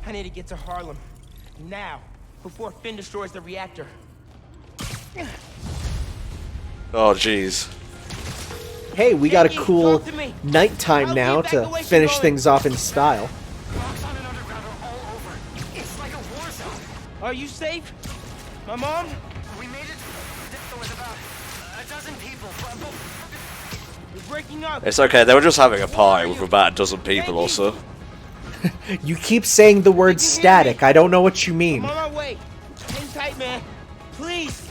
I need to get to Harlem. Now. Before Phin destroys the reactor. Oh, jeez. Hey, we got a cool nighttime now to finish things off in style. Are you safe? My mom? We made it with about a dozen people. We're breaking up. It's okay, they were just having a party with about a dozen people or so. You keep saying the word static. I don't know what you mean. I'm on my way. Hang tight, man. Please.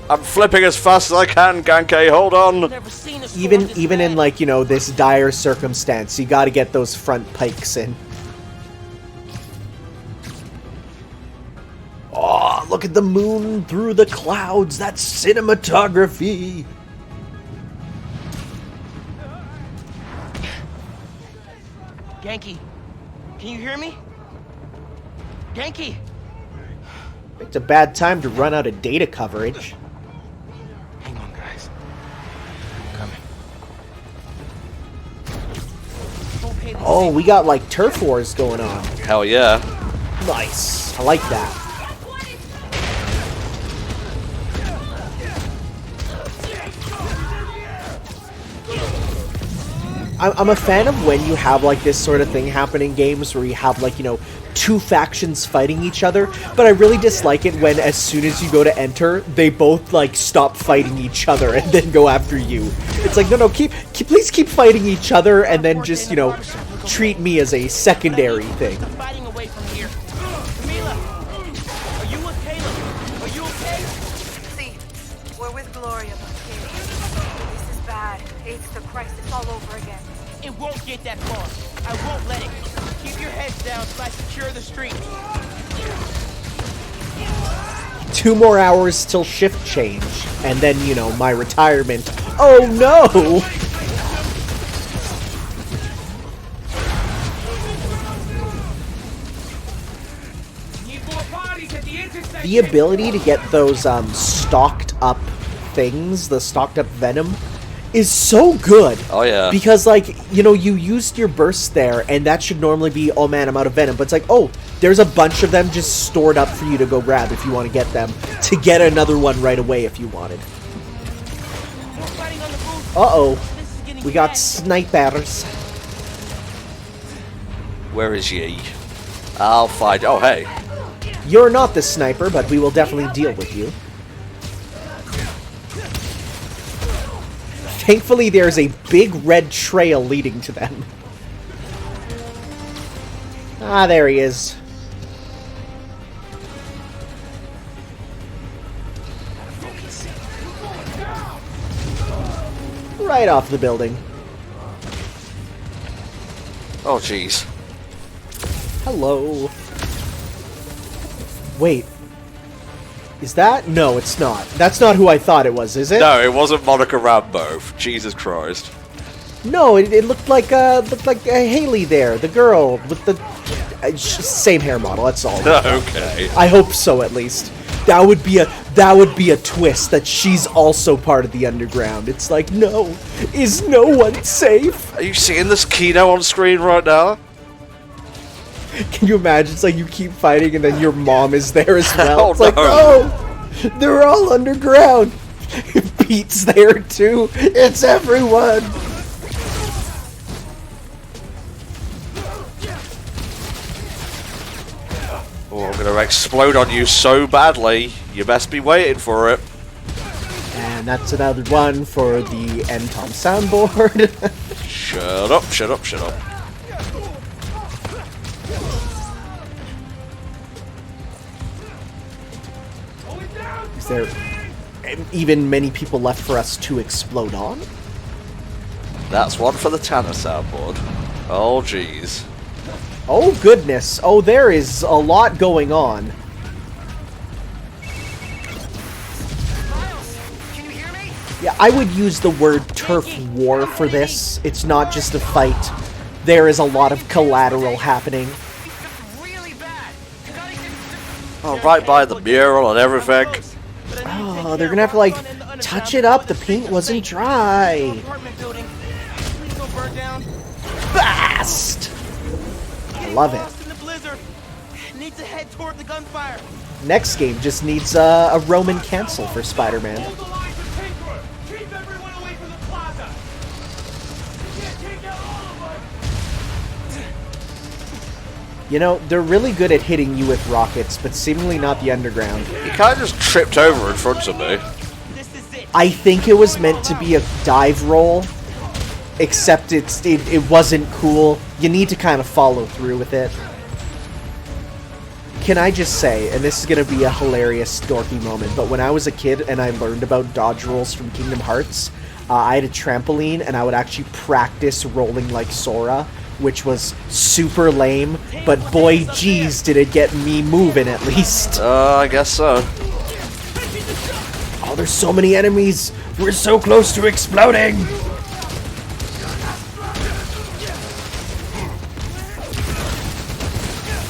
I'm flipping as fast as I can, Ganke, hold on! Never seen a storm this Even in bad. like, you know, this dire circumstance, you gotta get those front pikes in. Oh, look at the moon through the clouds. That's cinematography. Genki, can you hear me? Genki! It's a bad time to run out of data coverage. Hang on, guys. I'm coming. Don't pay the Oh, we got like turf wars going on. Hell yeah. Nice. I like that. I'm a fan of when you have like this sort of thing happen in games where you have like, you know, two factions fighting each other, but I really dislike it when as soon as you go to enter, they both like stop fighting each other and then go after you. It's like, no, please keep fighting each other and then just, you know, treat me as a secondary thing. fighting away from here. Camila, are you with Caleb? Are you okay? See, we're with Gloria, but this is bad. It's the crisis all over again. It won't get that far. I won't let it. Keep your heads down so I secure the street. 2 more hours till shift change, and then, you know, my retirement. Oh no! The ability to get those stocked up things, the stocked up venom, is so good. Oh yeah. Because, like, you know, you used your burst there, and that should normally be, oh man, I'm out of venom. But it's like, oh, there's a bunch of them just stored up for you to go grab if you want to get them. To get another one right away if you wanted. Uh-oh. We got snipers. Where is ye? I'll find... Oh, hey. You're not the sniper, but we will definitely deal with you. Thankfully, there's a big red trail leading to them. Ah, there he is. Right off the building. Oh, jeez. Hello. Wait. Is that? No, it's not. That's not who I thought it was, is it? No, it wasn't Monica Rambeau. Jesus Christ. No, it looked like Haley there, the girl with the same hair model. That's all. Okay. I hope so, at least. That would be a twist that she's also part of the underground. It's like, no, is no one safe? Are you seeing this Kino on screen right now? Can you imagine? It's like you keep fighting and then your mom is there as well. Oh, It's like, no. oh, they're all underground. Pete's there too. It's everyone. Oh, I'm gonna explode on you so badly. You best be waiting for it. And that's another one for the Anton soundboard. Shut up, shut up, shut up. Is there even many people left for us to explode on? That's one for the Tanner soundboard. Oh, jeez. Oh, goodness. Oh, there is a lot going on. Miles, can you hear me? Yeah, I would use the word turf war for this. It's not just a fight. There is a lot of collateral happening. It's really bad. You gotta get... Oh, right by the mural and everything. Oh, they're gonna have to, like, touch it up. The paint wasn't dry. Apartment building. Please don't burn down. Fast. I love it. Lost in the blizzard. Need to head toward the gunfire. Next game just needs a Roman cancel for Spider-Man. Hold the line for Tinkerer. Keep everyone away from the Plaza. You can't take out all of us. You know, they're really good at hitting you with rockets, but seemingly not the underground. He kind of just tripped over in front of me. This is it. I think it was meant to be a dive roll, except it wasn't cool. You need to kind of follow through with it. Can I just say, and this is going to be a hilarious, dorky moment, but when I was a kid and I learned about dodge rolls from Kingdom Hearts, I had a trampoline and I would actually practice rolling like Sora, which was super lame, but boy geez did it get me moving at least. I guess so. Oh, there's so many enemies! We're so close to exploding!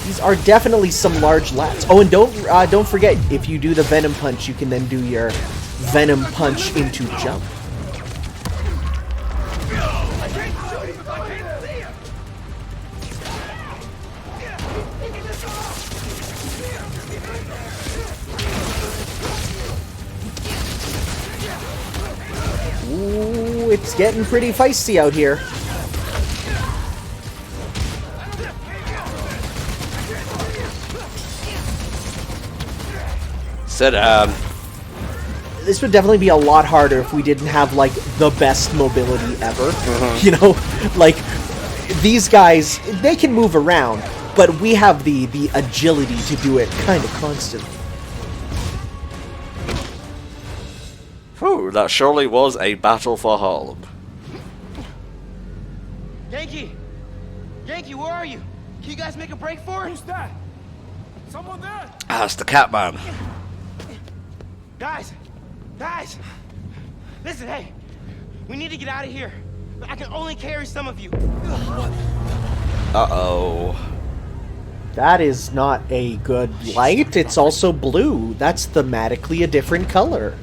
These are definitely some large lads. Oh, and don't forget, if you do the Venom Punch, you can then do your Venom Punch into jump. Ooh, it's getting pretty feisty out here. Said, This would definitely be a lot harder if we didn't have, like, the best mobility ever. You know, like, these guys, they can move around, but we have the agility to do it kind of constantly. whew, that surely was a battle for Harlem. Yankee! Yankee, where are you? Can you guys make a break for it? Who's that? Someone there? Ah, it's the Catman. Guys! Guys! Listen, hey! We need to get out of here. I can only carry some of you. Uh-oh. That is not a good light. It's also blue. That's thematically a different color.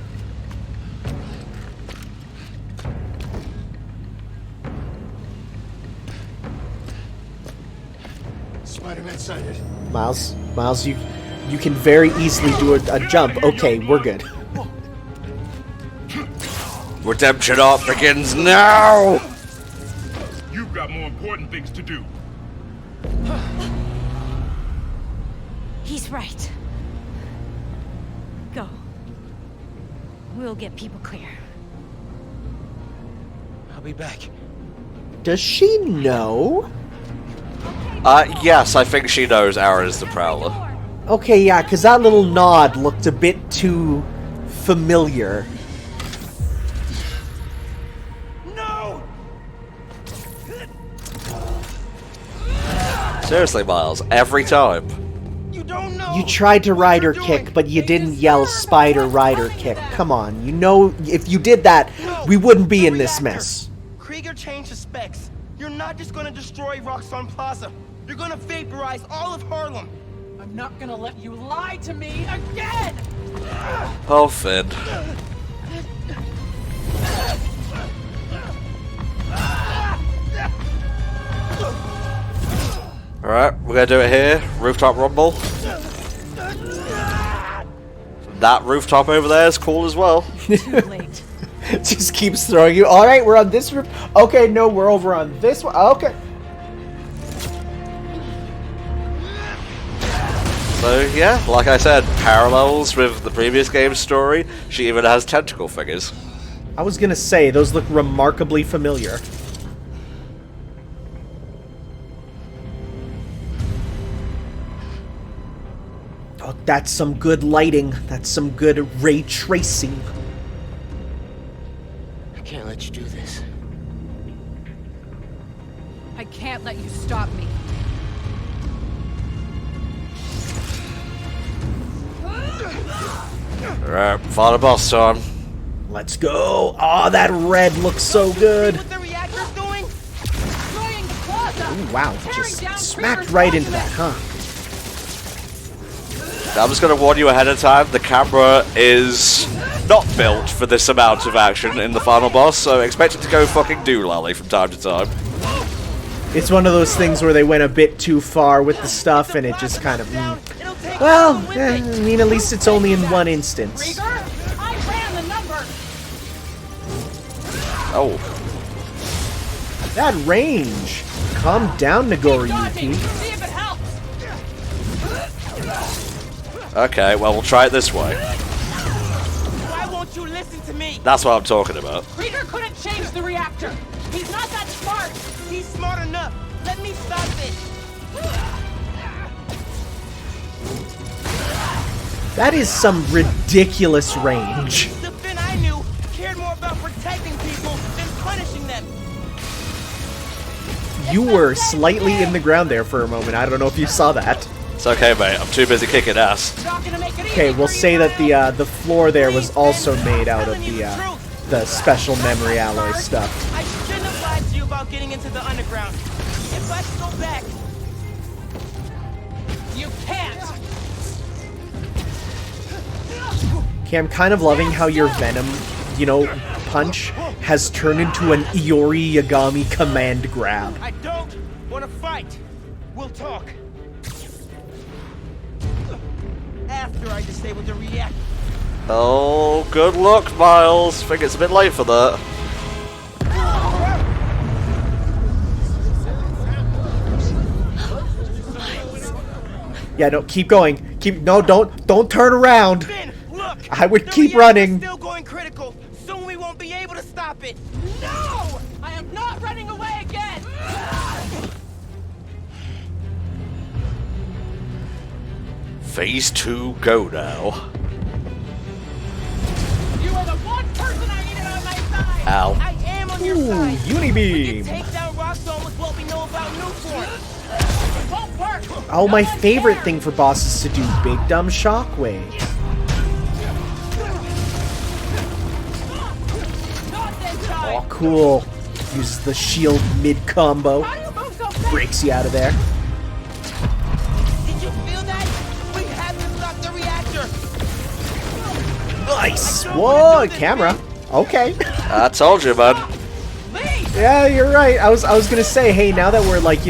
Spider-Man sighted. Miles, you can very easily do a jump. Okay, we're good. Redemption arc begins now! You've got more important things to do. He's right. Go. We'll get people clear. I'll be back. Does she know? Yes, I think she knows Aaron is the Prowler. Okay, yeah, because that little nod looked a bit too familiar. No! Seriously, Miles, every time. You don't know! You tried to what rider you're doing. kick, but you It didn't is yell your spider turn. rider kick. Come on, you know, if you did that, No, we wouldn't be the in this reactor. mess. Krieger changed the specs. You're not just gonna destroy Roxxon Plaza. You're gonna vaporize all of Harlem. I'm not gonna let you lie to me again! Oh, Finn. Alright, we're gonna do it here. Rooftop rumble. That rooftop over there is cool as well. Too late. Just keeps throwing you. All right, we're on this roof. Okay, no, we're over on this one. Okay. So yeah, like I said, parallels with the previous game's story. She even has tentacle figures. I was gonna say, those look remarkably familiar. Oh, that's some good lighting. That's some good ray tracing. I can't let you do this. I can't let you stop me. Alright, final boss time. Let's go. Oh, that red looks so good. What the reactor's doing? Destroying the plaza! Ooh, wow, Tearing just down smacked Krieger's right into that, monument! huh? I'm just gonna warn you ahead of time, the camera is not built for this amount of action in the final boss, so expect it to go fucking doolally from time to time. It's one of those things where they went a bit too far with the stuff, and it just kind of. Well, I mean, at least it's only in one instance. Krieger, I ran the number. Oh. That range. Calm down, Nagori Dodging. Yuki. See if it helps. Okay, well, we'll try it this way. Why won't you listen to me? That's what I'm talking about. Krieger couldn't change the reactor. He's not that smart. He's smart enough. Let me stop it. That is some ridiculous range. The Finn I knew cared more about protecting people than punishing them. You were slightly in the ground there for a moment. I don't know if you saw that. It's okay, mate. I'm too busy kicking ass. Not gonna make it easy Okay, we'll for you say that now. the floor there was also made out of the special memory alloy stuff. I shouldn't have lied to you about getting into the underground. If I could go back, You can't. Okay, I'm kind of loving how your Venom, punch has turned into an Iori Yagami command grab. I don't want to fight. We'll talk. After I disable the reactor. Oh, good luck, Miles. Think it's a bit late for that. Yeah, no, keep going. Don't turn around. Finn, look! I would The keep reactor's running. Still going critical. Soon we won't be able to stop it. No! I am not running away again. Phase 2, go now. You are the one person I needed on my side. Ow. I am on your Ooh, side. Unibeam. Take down Rockstone with what we know about Newform. It won't work. Oh, my No one favorite cares. thing for bosses to do, big dumb shockwave. Not this time. Oh, cool. Uses the shield mid combo, How do you move so fast? breaks you out of there. Did you feel that? We have to stop the reactor. Nice. Whoa, camera. Okay. I told you, man. Leave. Yeah, you're right. I was gonna say, hey, now that we're like,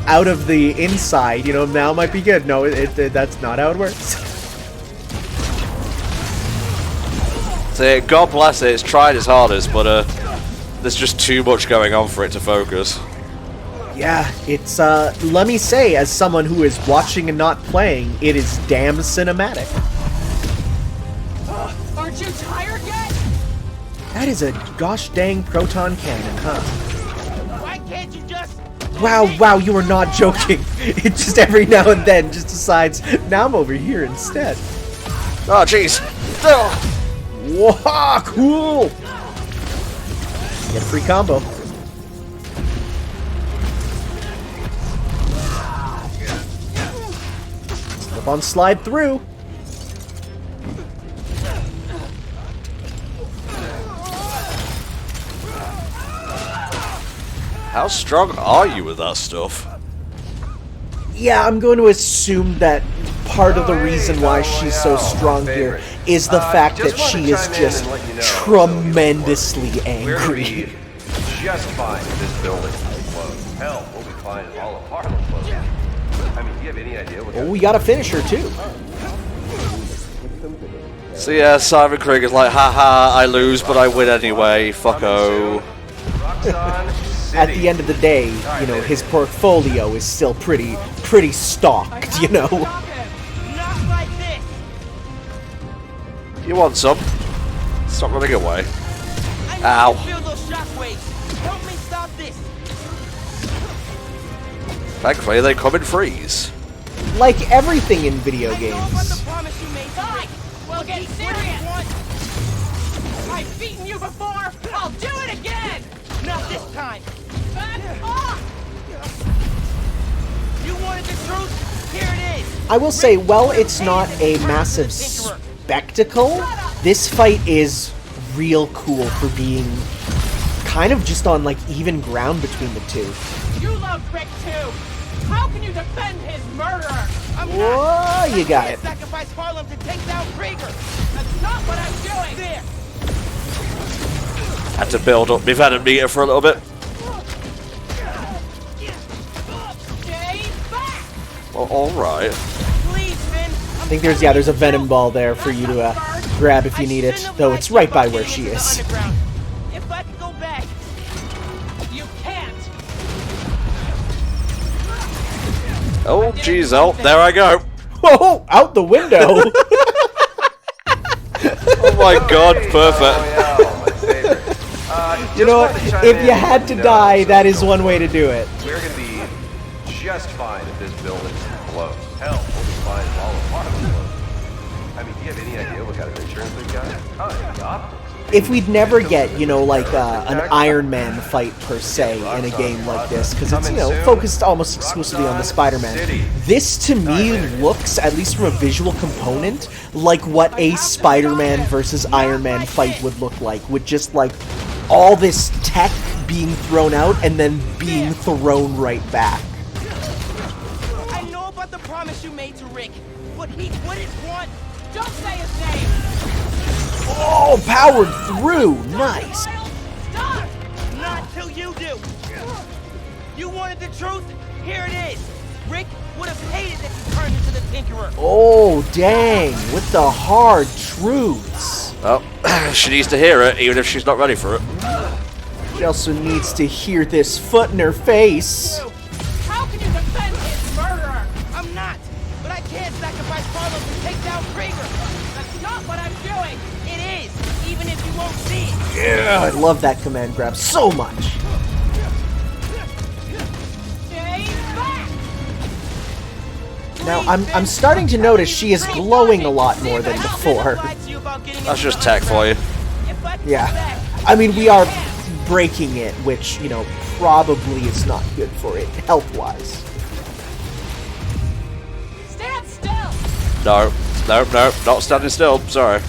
out of the inside, now might be good. No, that's not how it works. See, God bless it, it's tried its hardest, but there's just too much going on for it to focus. Yeah, it's let me say, as someone who is watching and not playing, it is damn cinematic. Aren't you tired yet? That is a gosh dang proton cannon, huh? Why can't you just... Wow, you are not joking. It just every now and then just decides, now I'm over here instead. Oh, jeez. Oh. Whoa, cool! Get a free combo. Slip on slide through. How strong are you with that stuff? Yeah, I'm going to assume that part of the reason why she's so strong here is the fact that she is just tremendously We're gonna angry. be just fine if this building's closed. Hell, we'll be fine if all of Harlem closes. I mean, do you have any idea what... Oh, we got a finisher too. So yeah, Simon Krieger's like, haha, I lose, but I win anyway, fucko. At the end of the day, his portfolio is still pretty stocked, Not like this. You want some? Stop running away. I Ow. need to feel those shockwaves. Help me stop this. Thankfully, they come in freeze. Like everything in video I know about the games. promise you made to Rick. We'll get serious. I've beaten you before. I'll do it again. Not this time. Back off. You wanted the truth? Here it is. I will say, while it's not a massive spectacle, this fight is real cool for being kind of just on like even ground between the two. You loved Rick too. How can you defend his murderer? I'm Whoa, you got it. sacrifice Harlem to take down Krieger. That's not what I'm doing. There. Had to build up my venom meter for a little bit. Stay back. Well, alright. Please, Finn. I think there's a venom ball there for you to grab if you need it, though it's right by where she is. If I could go back. You can't. Oh, jeez, oh, there I go. Whoa, out the window! Oh my god, Oh, perfect. yeah, my favorite. You know what? If you had to die, that is one way to do it. We're gonna be just fine if this building blows. Hell, we'll be fine if all of Harlem blows. I mean, do you have any idea what kind of insurance we've got? Oh, the optics. If we'd never get, you know, like an Iron Man fight per se in a game like this, because it's, you know, focused almost exclusively on the Spider-Man, this to me looks, at least from a visual component, like what a Spider-Man versus Iron Man fight would look like, with just like all this tech being thrown out and then being thrown right back. I know about the promise you made to Rick, but he wouldn't want. Don't say his name. Oh, powered through! Nice! Stop. Not till you do. You wanted the truth? Here it is. Rick would have hated that you turned into the Tinkerer. Oh, dang! With the hard truths. Oh, she needs to hear it, even if she's not ready for it. She also needs to hear this foot in her face. How can you defend his murderer? I'm not, but I can't sacrifice Harlem to take down Krieger. That's not what I'm doing. It is, even if you won't see it. Yeah, I love that command grab so much. Stay back. Now, I'm starting to notice she is glowing a lot more than before. That's just tech for you. Yeah. I mean, we are breaking it, which, you know, probably is not good for it, health-wise. Stand still. No, not standing still, sorry.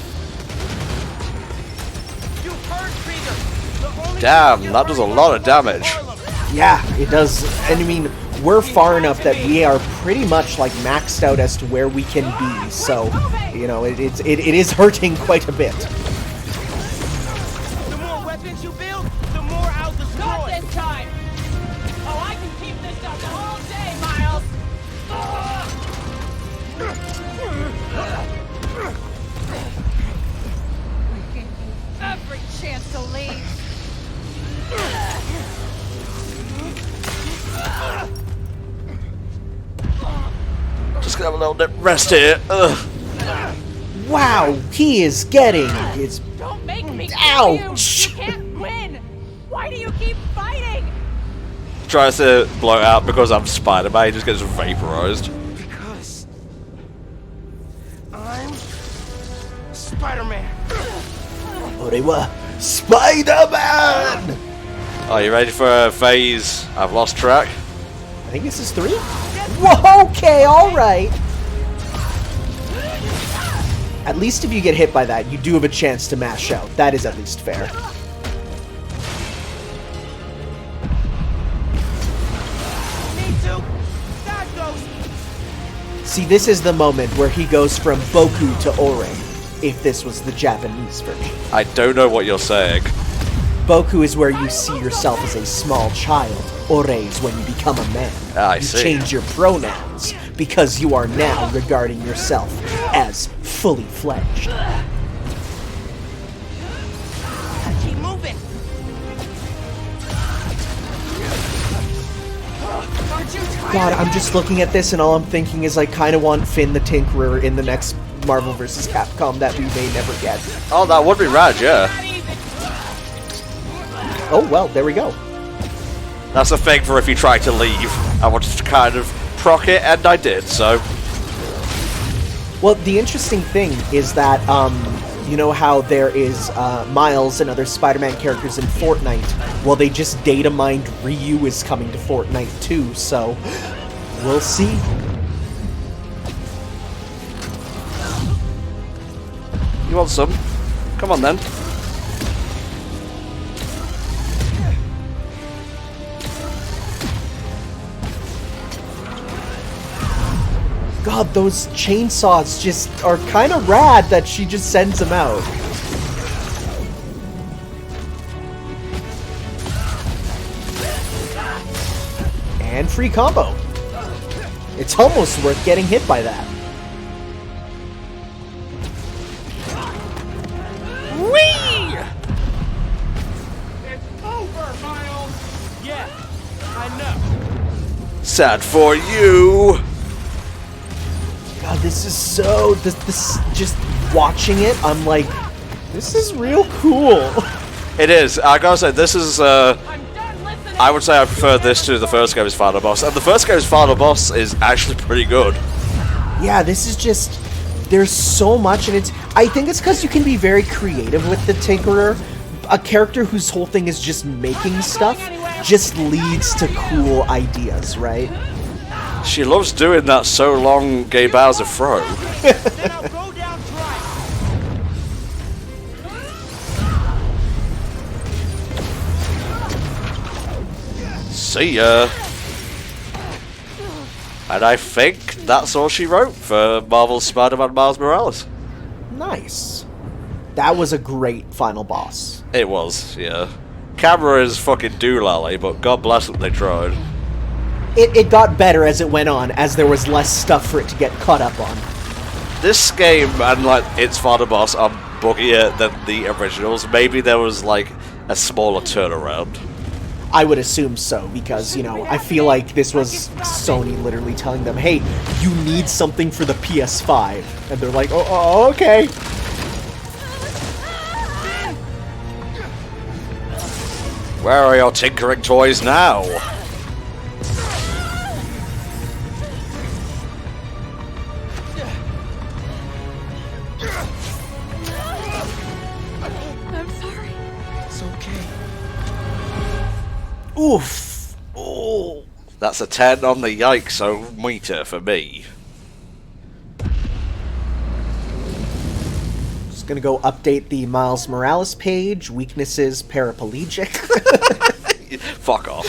You heard Krieger. The only Damn, thing that does a you're lot of hurting damage. is Harlem. Yeah, it does. And I mean, we're far enough that we are pretty much like maxed out as to where we can be. So, you know, it is hurting quite a bit. The more weapons you build, the more I'll Not destroy. this time. Oh, I can keep this up all day, Miles. Every chance to leave. Just gonna have a little bit rest here. Ugh. Wow, he is getting his... Don't make me kill Ouch. you. You can't win. Why do you keep fighting? Tries to blow it out because I'm Spider-Man, he just gets vaporized. Because I'm Spider-Man. Orewa, Spider-Man! Are you ready for a phase? I've lost track. I think this is 3? Whoa, okay, alright. At least if you get hit by that, you do have a chance to mash out. That is at least fair. Me too. God goes. See, this is the moment where he goes from Boku to Ore, if this was the Japanese version. I don't know what you're saying. Boku is where you see yourself as a small child. Ore is when you become a man. I you see. change your pronouns, because you are now regarding yourself as fully fledged. Keep moving. God, I'm just looking at this and all I'm thinking is I kind of want Finn the Tinkerer in the next Marvel vs. Capcom that we may never get. Oh, that would be rad, yeah. Oh, well, there we go. That's a thing for if you try to leave. I wanted to kind of proc it, and I did, so... Well, the interesting thing is that, you know how there is Miles and other Spider-Man characters in Fortnite? Well, they just data mined Ryu is coming to Fortnite too, so we'll see. You want some? Come on then. God, those chainsaws just are kind of rad that she just sends them out. And free combo. It's almost worth getting hit by that. Whee! It's over, Miles! Yeah, I know. Sad for you. God, this is so... This just watching it, I'm like, this is real cool. It is. I gotta say, this is. I'm done listening. I would say I prefer this to the first game's final boss, and the first game's final boss is actually pretty good. Yeah, this is just... There's so much, and I think it's because you can be very creative with the Tinkerer. A character whose whole thing is just making stuff just leads to cool ideas, right? She loves doing that so long Gay Bowser throw. Then I'll go down dry. See ya. And I think that's all she wrote for Marvel's Spider-Man Miles Morales. Nice. That was a great final boss. It was, yeah. Camera is fucking doolally, but God bless them, they tried. It got better as it went on, as there was less stuff for it to get caught up on. This game and like its final boss are buggier than the originals. Maybe there was like a smaller turnaround. I would assume so, because, you know, I feel like this was Sony literally telling them, hey, you need something for the PS5. And they're like, oh okay. Where are your tinkering toys now? I'm sorry. It's okay. Oof. Oh. That's a 10 on the yikes meter for me. Just gonna go update the Miles Morales page. Weaknesses, paraplegic. Fuck off.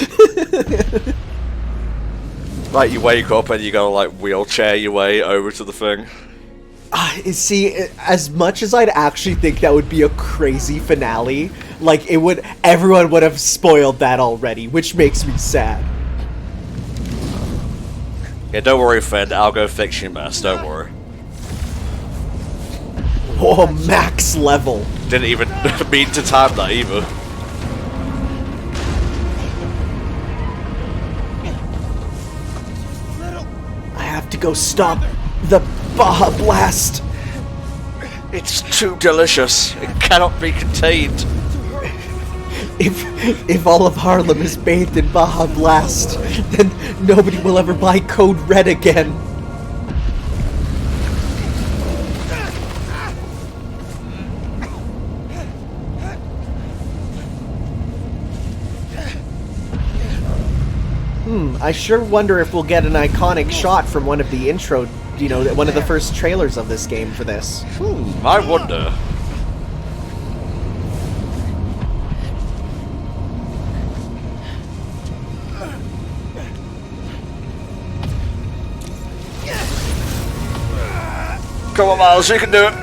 Like you wake up and you gotta like wheelchair your way over to the thing. See, as much as I'd actually think that would be a crazy finale, like everyone would have spoiled that already, which makes me sad. Yeah, don't worry, Finn. I'll go fix your mess. Don't worry. Whoa, max level. Didn't even mean to time that either. I have to go stop the Baja Blast. It's too delicious. It cannot be contained. If all of Harlem is bathed in Baja Blast, then nobody will ever buy Code Red again. I sure wonder if we'll get an iconic shot from one of the intro, you know, one of the first trailers of this game for this. I wonder. Come on, Miles, you can do it.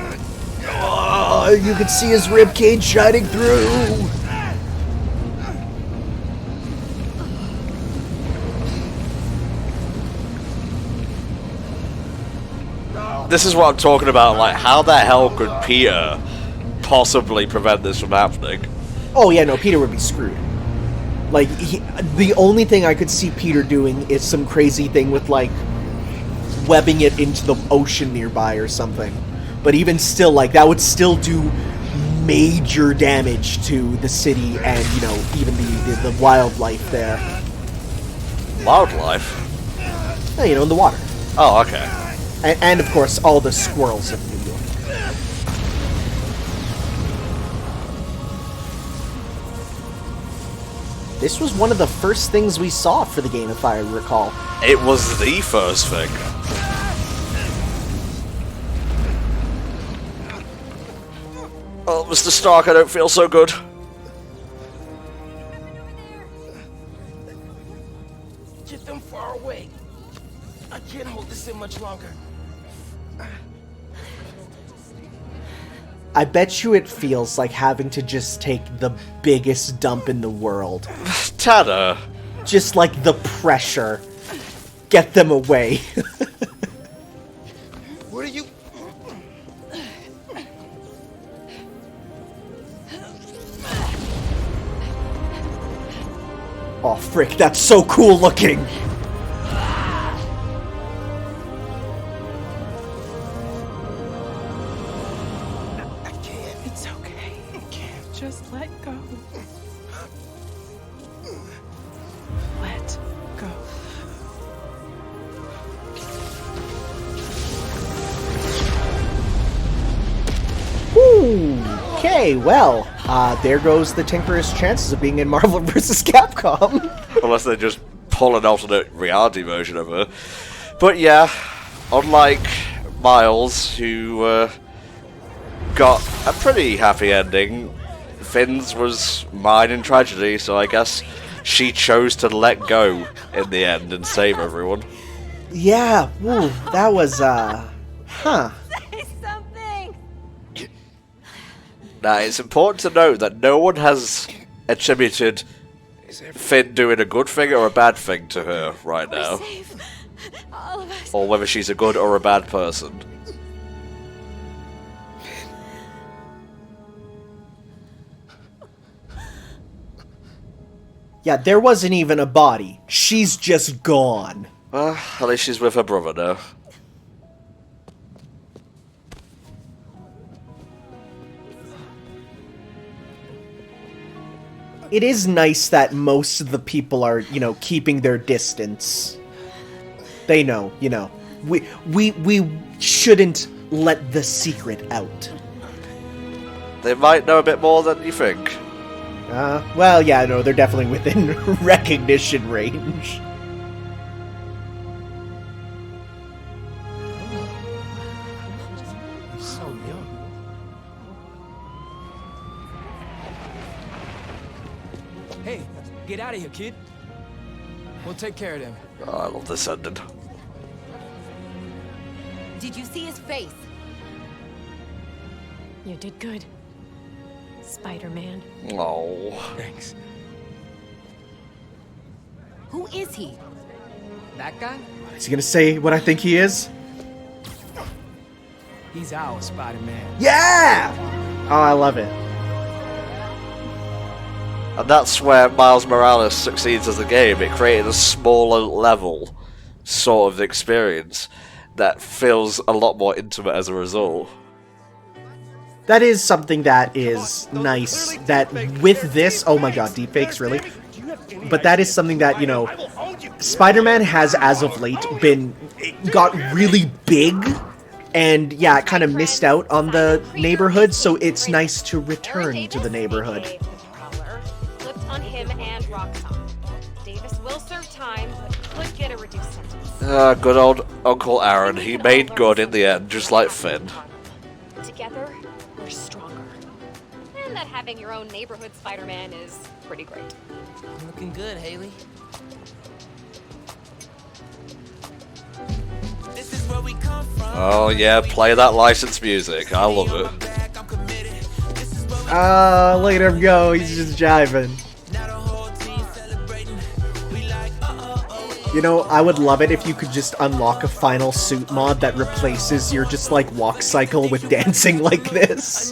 Oh, you can see his ribcage shining through. This is what I'm talking about, like, how the hell could Peter possibly prevent this from happening? Oh yeah, no, Peter would be screwed. Like, the only thing I could see Peter doing is some crazy thing with, like, webbing it into the ocean nearby or something. But even still, like, that would still do major damage to the city and, you know, even the wildlife there. Wildlife? You know, in the water. Oh, okay. And of course, all the squirrels of New York. This was one of the first things we saw for the game, if I recall. It was the first thing. Oh, Mr. Stark, I don't feel so good. Get them far away. I can't hold this in much longer. I bet you it feels like having to just take the biggest dump in the world. Tanner! Just like the pressure. Get them away. What are you... Oh, frick, that's so cool looking! It's okay. You can't just let go. Let go. Ooh, okay, well, there goes the Tinkerer's chances of being in Marvel vs. Capcom. Unless they just pull an alternate reality version of her. But yeah, unlike Miles, who got a pretty happy ending, Finn's was mine in tragedy, so I guess she chose to let go in the end and save everyone. Yeah, ooh, that was, huh. Say something! Now, it's important to note that no one has attributed Finn doing a good thing or a bad thing to her right now. Safe. All of us. Or whether she's a good or a bad person. Yeah, there wasn't even a body. She's just gone. Well, at least she's with her brother now. It is nice that most of the people are, you know, keeping their distance. They know, you know. We shouldn't let the secret out. They might know a bit more than you think. Well, yeah, no, they're definitely within recognition range. So young. Hey, get out of here, kid. We'll take care of them. Oh, I love this ending. Did you see his face? You did good, Spider-Man. Oh. Thanks. Who is he? That guy? Is he gonna say what I think he is? He's our Spider-Man. Yeah! Oh, I love it. And that's where Miles Morales succeeds as a game. It created a smaller level sort of experience that feels a lot more intimate as a result. That is something that is nice, that with this, oh my god, deepfakes, really? But that is something that, you know, Spider-Man has, as of late, got really big, and yeah, it kind of missed out on the neighborhood, so it's nice to return to the neighborhood. Flipped on him and Roxxon. Davis will serve time, but could get a reduced sentence. Good old Uncle Aaron. He made good in the end, just like Finn. Together, we're stronger. And that having your own neighborhood Spider-Man is pretty great. Looking good, Haley. This is where we come from. Oh yeah, play that licensed music. I love it. Look at him go, he's just jiving. You know, I would love it if you could just unlock a final suit mod that replaces your just like walk cycle with dancing like this.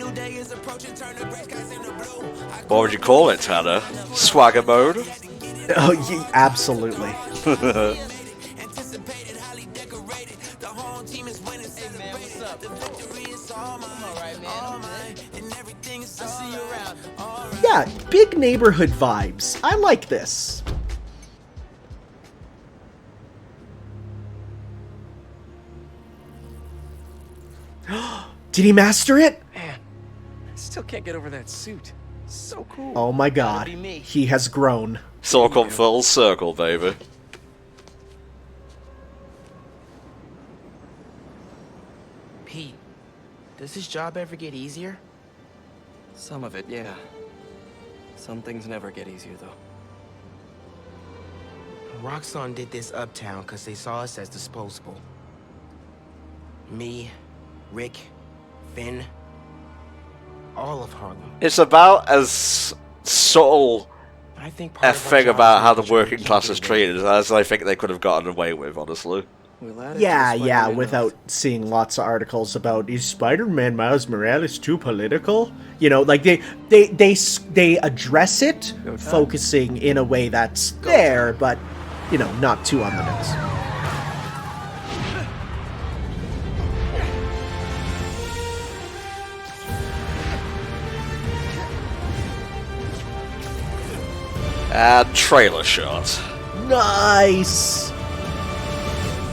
What would you call it, Tanner? Swagger mode? Oh, yeah, absolutely. Yeah, big neighborhood vibes. I like this. Did he master it? Man, I still can't get over that suit. So cool. Oh my god, he has grown. It's all come full circle, baby. Pete, does this job ever get easier? Some of it, yeah. Some things never get easier, though. Roxxon did this uptown because they saw us as disposable. Me, Rick, Finn, all of Harlem. It's about as subtle I think a part of our thing job about is how the making sure we working keep class it is together. treated as I think they could have gotten away with, honestly. Yeah, yeah, without seeing lots of articles about is Spider-Man Miles Morales too political? You know, like they address it, focusing in a way that's there, but you know, not too on the nose. And trailer shot. Nice.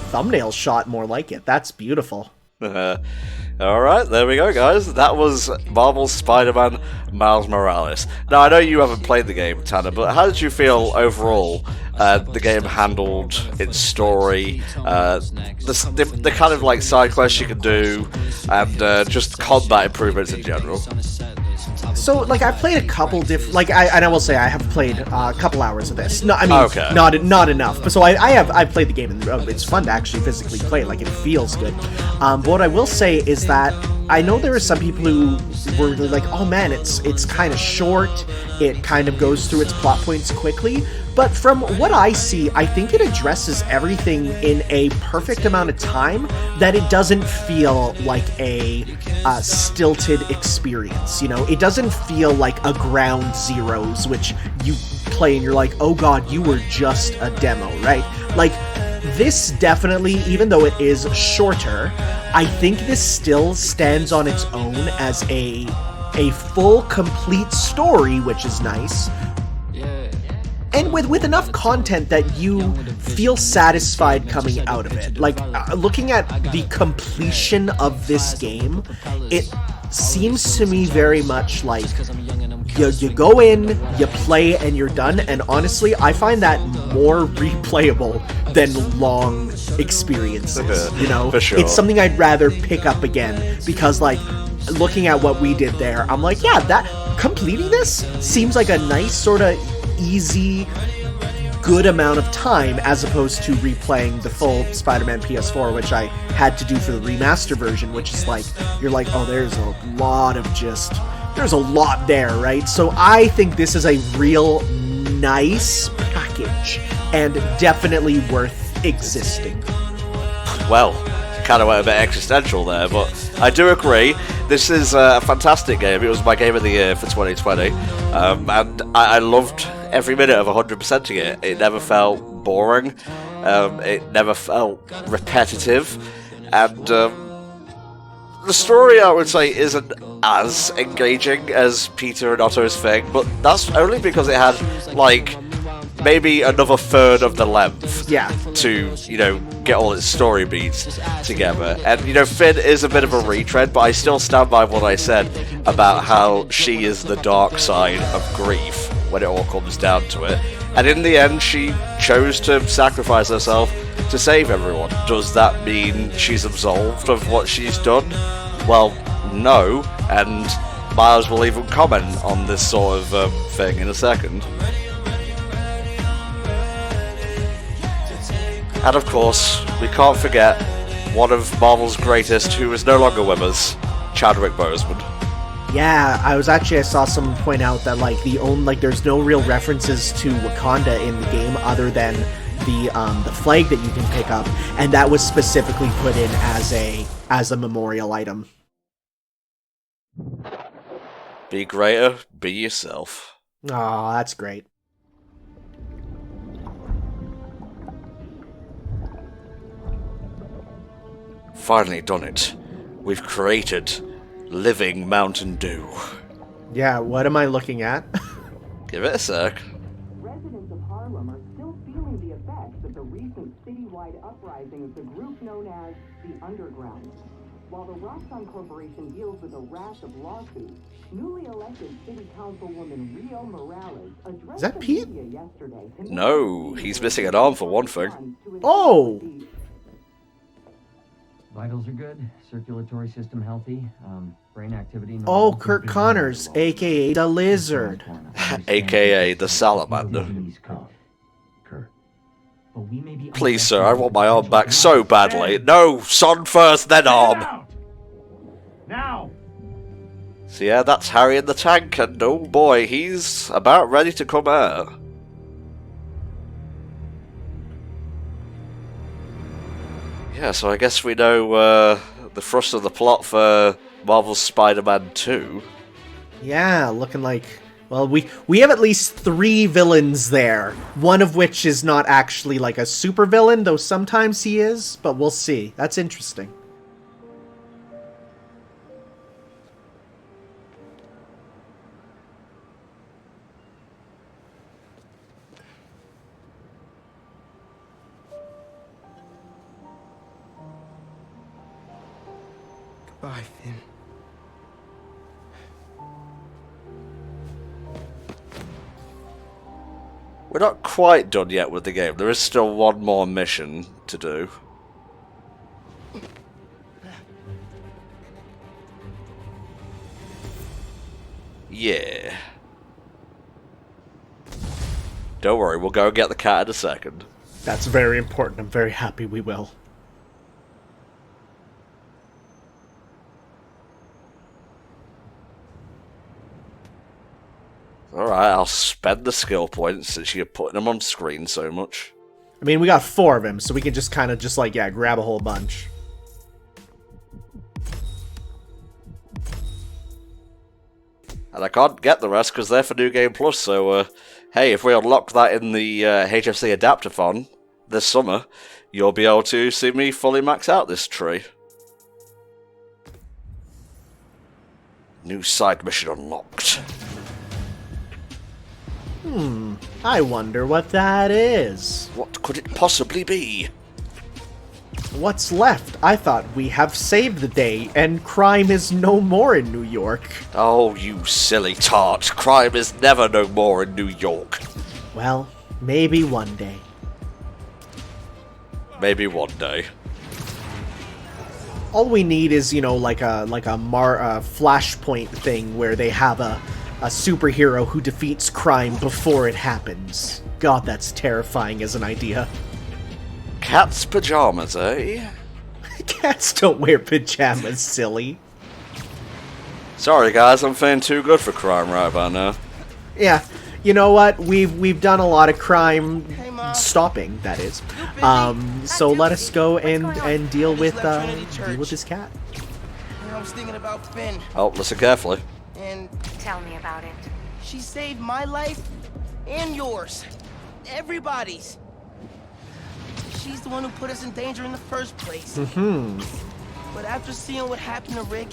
Thumbnail shot, more like it. That's beautiful. Alright, there we go, guys. That was Marvel's Spider-Man Miles Morales. Now, I know you haven't played the game, Tanner, but how did you feel overall the game handled its story, the kind of like side quests you can do, and just combat improvements in general? So, like, I've played a couple different, like, I will say I have played a couple hours of this. No, I mean, okay. not enough. But so I've played the game, and it's fun to actually physically play it. Like, it feels good. But what I will say is that I know there are some people who were really like, oh man, it's kind of short. It kind of goes through its plot points quickly. But from what I see, I think it addresses everything in a perfect amount of time that it doesn't feel like a stilted experience. You know, it doesn't feel like a Ground Zeroes, which you play and you're like, oh god, you were just a demo, right? Like, this definitely, even though it is shorter, I think this still stands on its own as a full, complete story, which is nice. And with enough content that you feel satisfied coming out of it. Like, looking at the completion of this game, it seems to me very much like you go in, you play, and you're done. And honestly, I find that more replayable than long experiences. You know, For sure. It's something I'd rather pick up again because, like, looking at what we did there, I'm like, yeah, that completing this seems like a nice sort of easy, good amount of time as opposed to replaying the full Spider-Man PS4, which I had to do for the remaster version, which is like, you're like, oh, there's a lot there, right? So I think this is a real nice package and definitely worth existing. Well, kind of went a bit existential there, but I do agree. This is a fantastic game. It was my game of the year for 2020, and I loved every minute of 100%ing it. It never felt boring. It never felt repetitive, and the story, I would say, isn't as engaging as Peter and Otto's thing, but that's only because it had, like, maybe another third of the length to, you know, get all its story beats together. And, you know, Finn is a bit of a retread, but I still stand by what I said about how she is the dark side of grief when it all comes down to it. And in the end, she chose to sacrifice herself to save everyone. Does that mean she's absolved of what she's done? Well, no, and Miles will even comment on this sort of thing in a second. And of course, we can't forget one of Marvel's greatest, who is no longer with us, Chadwick Boseman. Yeah, I saw someone point out that there's no real references to Wakanda in the game other than the flag that you can pick up, and that was specifically put in as a memorial item. Be greater, be yourself. Aw, that's great. Finally done it. We've created living Mountain Dew. Yeah, what am I looking at? Give it a sec. Residents of Harlem are still feeling the effects of the recent citywide uprising of the group known as the Underground. While the Roxxon Corporation deals with a rash of lawsuits, newly elected City Councilwoman Rio Morales addressed Is that Pete? the media yesterday. No, he's missing an arm for one thing. Oh! Vitals are good, circulatory system healthy, brain activity... Oh, Kurt Connors, a.k.a. the Lizard. A.k.a. the Salamander. Kurt. But we may be Please, sir, I want my arm back so badly. No, son first, then arm. Now! So yeah, that's Harry in the tank, and oh boy, he's about ready to come out. Yeah, so I guess we know the thrust of the plot for Marvel's Spider-Man 2. Yeah, looking like... Well, we have at least 3 villains there. One of which is not actually like a super villain, though sometimes he is, but we'll see. That's interesting. Goodbye, Finn. We're not quite done yet with the game. There is still one more mission to do. Yeah. Don't worry, we'll go and get the cat in a second. That's very important. I'm very happy we will. Alright, I'll spend the skill points since you're putting them on screen so much. I mean, we got 4 of them, so we can just kind of just like, yeah, grab a whole bunch. And I can't get the rest because they're for New Game Plus, so hey, if we unlock that in the HFC Adaptathon this summer, you'll be able to see me fully max out this tree. New side mission unlocked. I wonder what that is. What could it possibly be? What's left? I thought we have saved the day, and crime is no more in New York. Oh, you silly tart. Crime is never no more in New York. Well, maybe one day. Maybe one day. All we need is, you know, like a Flashpoint thing where they have a superhero who defeats crime before it happens. God, that's terrifying as an idea. Cat's pajamas, eh? Cats don't wear pajamas, silly. Sorry guys, I'm feeling too good for crime right about now. Yeah, you know what? We've done a lot of crime stopping, that is. So let us go and deal with this cat. I was thinking about Finn. Oh, listen carefully. And Tell me about it. she saved my life and yours. Everybody's. She's the one who put us in danger in the first place. But after seeing what happened to Rick,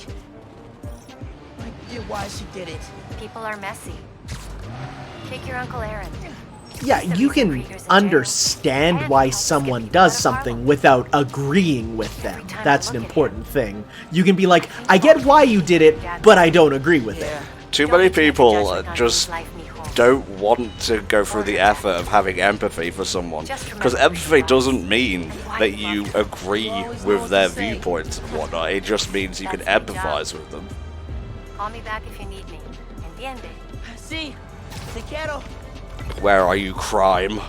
I get why she did it. People are messy. Take your Uncle Aaron. Yeah, you can understand why someone does something without agreeing with them. That's an important thing. You can be like, I get why you did it, but I don't agree with it. Too many people just don't want to go through the effort of having empathy for someone. Because empathy doesn't mean that you agree with their viewpoints and whatnot. It just means you can empathize with them. Call me back if you need me. Entiende? See, te quiero. Where are you, crime?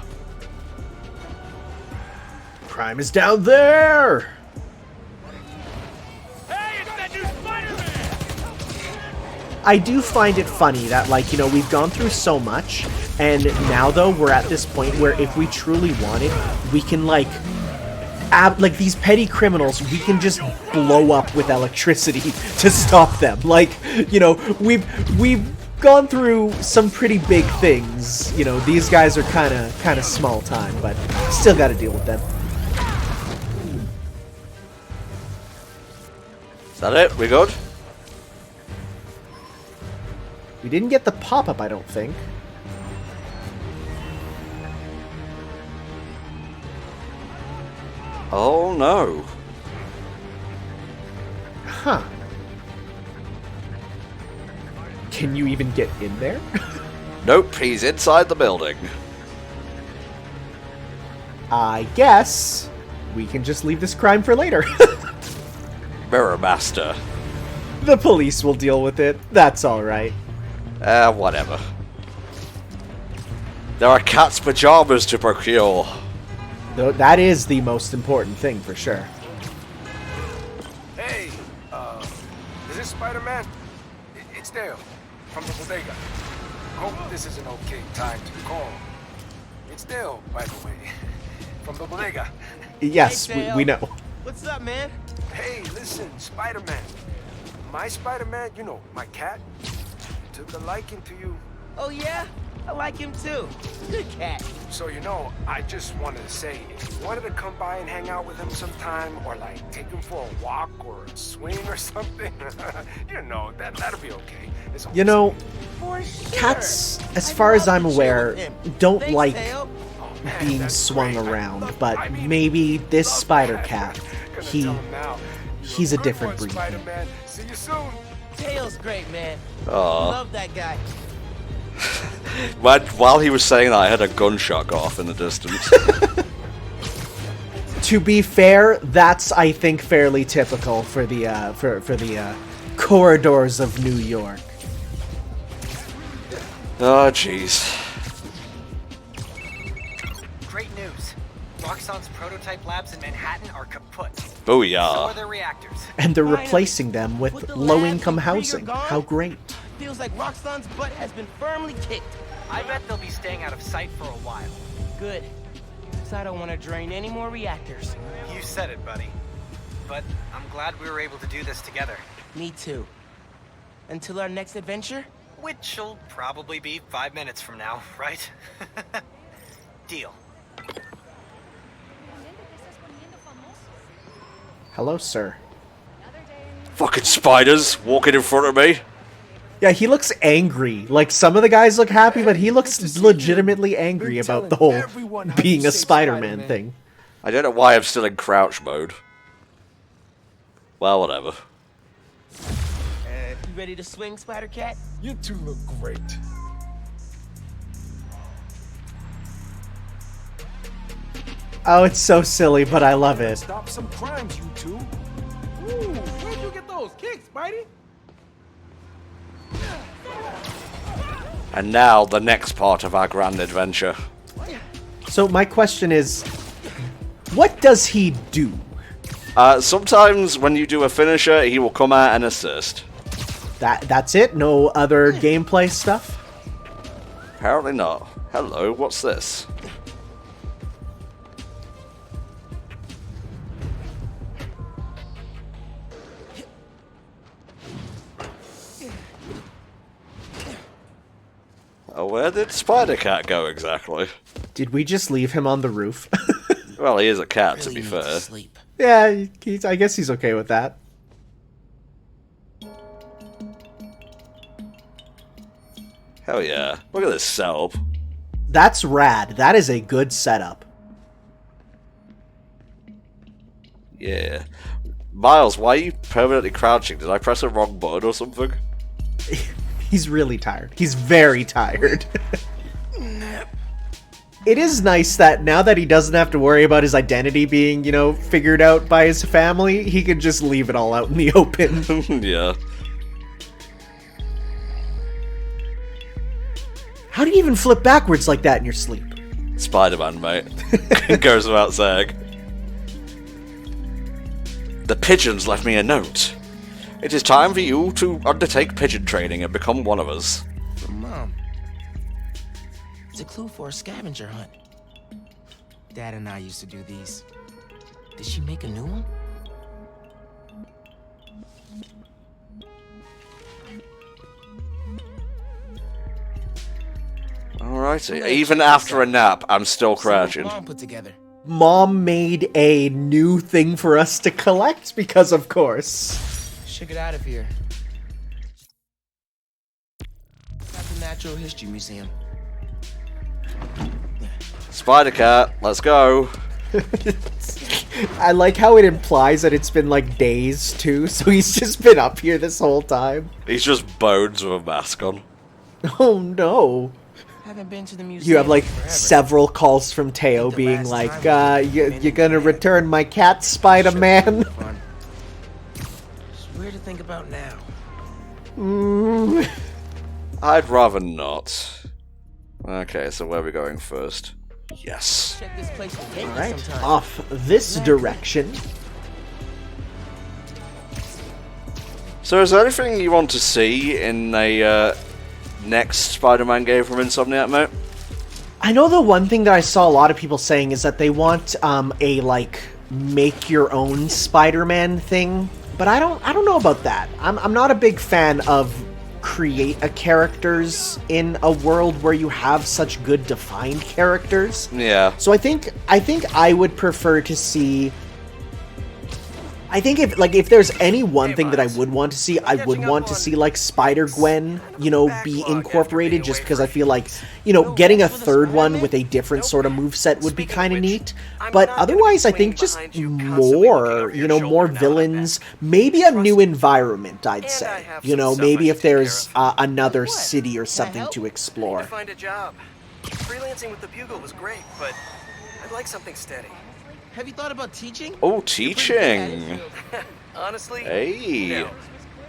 Crime is down there! Hey, it's that new Spider-Man! I do find it funny that, like, you know, we've gone through so much, and now, though, we're at this point where if we truly wanted, we can, like, like, these petty criminals, we can just blow up with electricity to stop them. Like, you know, we've gone through some pretty big things. You know, these guys are kind of small time, but still got to deal with them. Is that it? We good? We didn't get the pop-up, I don't think. Oh no. Huh. Can you even get in there? Nope, he's inside the building. I guess we can just leave this crime for later. Mirror Master. The police will deal with it. That's alright. Whatever. There are cat's pajamas to procure. Though that is the most important thing for sure. Hey, is this Spider-Man? It's Dale, from the bodega. Hope this is an okay time to call. It's Dale, by the way, from the bodega. Yes, Hey, we know. What's up, man? Hey, listen, Spider-Man. My Spider-Man, you know, my cat, took a liking to you. Oh, yeah? I like him too. Good cat. So, you know, I just wanted to say, if you wanted to come by and hang out with him sometime, or like take him for a walk or a swing or something, you know, that'll be okay. You know, For sure. cats, as I'd far as love I'm to chill aware, with him. don't Thanks, like Teo. being swung around, but maybe this spider cat, he's a different breed. Spider-Man. See you soon. Tails great, man. Aw. Love that guy. While he was saying that, I heard a gunshot go off in the distance. To be fair, that's I think fairly typical for the corridors of New York. Oh, jeez. Great news. Roxxon's prototype labs in Manhattan are kaput. Booyah. So are their reactors. And they're Finally, replacing them with the low-income labs and housing. Krieger gone, How great. Feels like Roxxon's butt has been firmly kicked. I bet they'll be staying out of sight for a while. Good. Because I don't want to drain any more reactors. You said it, buddy. But I'm glad we were able to do this together. Me too. Until our next adventure? Which'll probably be 5 minutes from now, right? Deal. Hello, sir. Fucking spiders walking in front of me. Yeah, he looks angry. Like, some of the guys look happy, but he looks legitimately angry about the whole being a Spider-Man thing. I don't know why I'm still in crouch mode. Well, whatever. You ready to swing, Spider-Cat? You two look great. Oh, it's so silly, but I love it. Stop some crimes, you two. Ooh, where'd you get those kicks, Spidey? And now, the next part of our grand adventure. So my question is, what does he do? Sometimes when you do a finisher, he will come out and assist. That's it? No other gameplay stuff? Apparently not. Hello, what's this? Oh, where did Spider-Cat go exactly? Did we just leave him on the roof? Well, he is a cat, to Really be need to fair. sleep. Yeah, I guess he's okay with that. Hell yeah. Look at this setup. That's rad. That is a good setup. Yeah. Miles, why are you permanently crouching? Did I press a wrong button or something? He's really tired. He's very tired. It is nice that now that he doesn't have to worry about his identity being, you know, figured out by his family, he can just leave it all out in the open. Yeah. How do you even flip backwards like that in your sleep? Spider-Man, mate. Goes without saying. The pigeons left me a note. It is time for you to undertake pigeon training and become one of us. From Mom. It's a clue for a scavenger hunt. Dad and I used to do these. Did she make a new one? Alrighty. Even after a nap, I'm still crouching. Mom put together. Mom made a new thing for us to collect because, of course. Should get out of here. At the Natural History Museum. Spider-Cat, let's go. I like how it implies that it's been like days too, so he's just been up here this whole time. He's just bones with a mask on. Oh no. Haven't been to the museum. You have like forever. several calls from Teo being last like, time you're gonna return my cat, Spider-Man? It's weird to think about now. I'd rather not. Okay, so where are we going first? Yes. Check this place for Yankee Alright, sometime. off this direction. So is there anything you want to see in a next Spider-Man game from Insomniac, mate? I know the one thing that I saw a lot of people saying is that they want a like make your own Spider-Man thing, but I don't know about that. I'm not a big fan of create a characters in a world where you have such good defined characters. Yeah. So I think I would prefer to see. I think if there's any one thing that I would want to see, I would want to see like Spider-Gwen, you know, be incorporated, just because I feel like, you know, getting a third one with a different sort of moveset would be kind of neat. But otherwise, I think just more, you know, more villains, maybe a new environment, I'd say. You know, maybe if there's another city or something to explore. Find a job. Freelancing with the Bugle was great, but I'd like something steady. Have you thought about teaching? Oh, teaching! Honestly, Hey! no.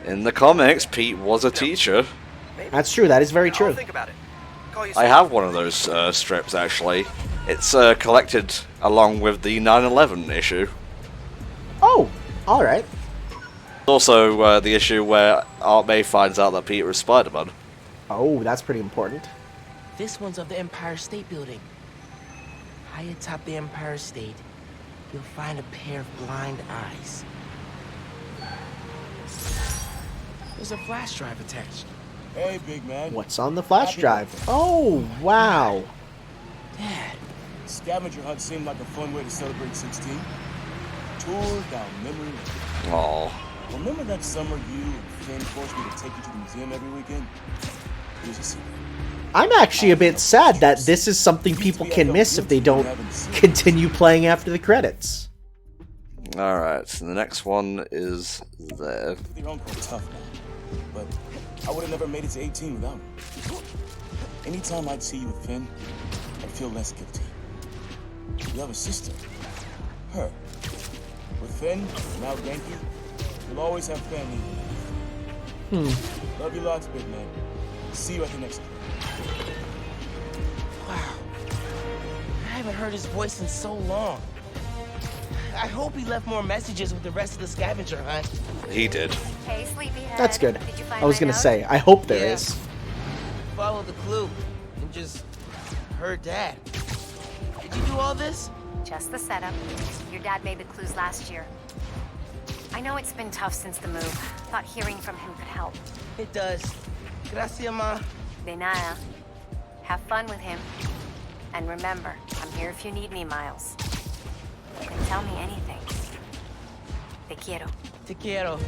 In the comics, Pete was a teacher. That's true, that is very true. I'll think about it. Call you I soon. have one of those strips, actually. It's collected along with the 9/11 issue. Oh, alright. Also, the issue where Aunt May finds out that Peter is Spider-Man. Oh, that's pretty important. This one's of the Empire State Building. High atop the Empire State, you'll find a pair of blind eyes. There's a flash drive attached. Hey, big man. What's on the flash drive? Oh, wow. Dad. Scavenger hunt seemed like a fun way to celebrate 16. Tour down memory lane. Aww. Remember that summer you and Finn forced me to take you to the museum every weekend? Here's a secret. I'm actually a bit sad that this is something people can miss if they don't continue playing after the credits. Alright, so the next one is there. Your uncle tough now, but I would have never made it to 18 without him. Anytime I'd see you with Finn, I'd feel less guilty. You have a sister. Her. With Finn, now Yankee, you'll always have family. Love you lots, big man. See you at the next one. Wow. I haven't heard his voice in so long. I hope he left more messages with the rest of the scavenger hunt. He did. Hey, sleepyhead. That's good. Did you find I was my gonna note? say, I hope there is. Follow the clue and just heard Dad. Did you do all this? Just the setup. Your dad made the clues last year. I know it's been tough since the move. Thought hearing from him could help. It does. Gracias, Ma. De nada. Have fun with him. And remember, I'm here if you need me, Miles. You can tell me anything. Te quiero. Te quiero.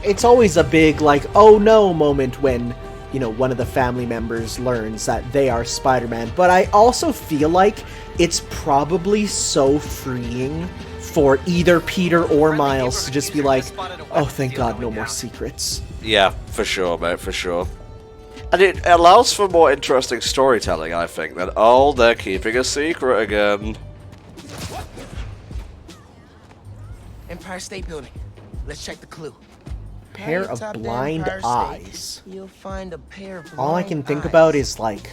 It's always a big, like, oh no moment when, you know, one of the family members learns that they are Spider-Man. But I also feel like it's probably so freeing for either Peter or Miles to just be like, oh, thank God, no more secrets. Yeah, for sure, mate, for sure. And it allows for more interesting storytelling, I think, than, oh, they're keeping a secret again. Empire State Building. Let's check the clue. Pair of Atop the blind Empire State, eyes. You'll find a pair of blind All I can think eyes. about is, like,